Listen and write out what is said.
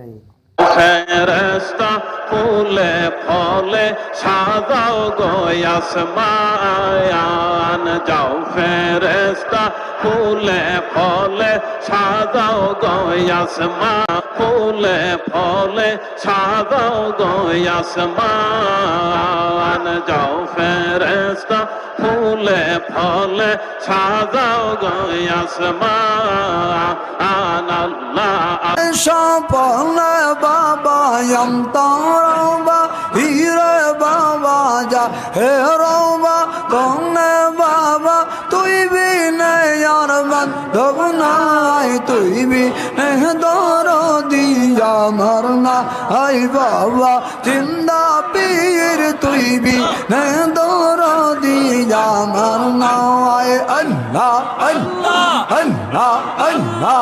নাই। ফেরেশতা ফুলে ফলে সাজাও গো আসমান, যাও ফেরেশতা ফুলে ফলে সাজাও গো আসমান, ফুলে ফলে সাজাও গো আসমান, যাও ফেরেশতা ফুলে ফলে সাজাও গো আসমান। আল্লাহ সপনে বাবা অন্তরবা হিরে বাবা যা হে রবা কনে বাবা তুই বি আর বান্ধব নাই, তুই বি দরদি আমার না আই বাবা জিন্দা পীর, তুই বি দরদি আমার না আয় আল্লাহ আল্লাহ আল্লাহ আল্লাহ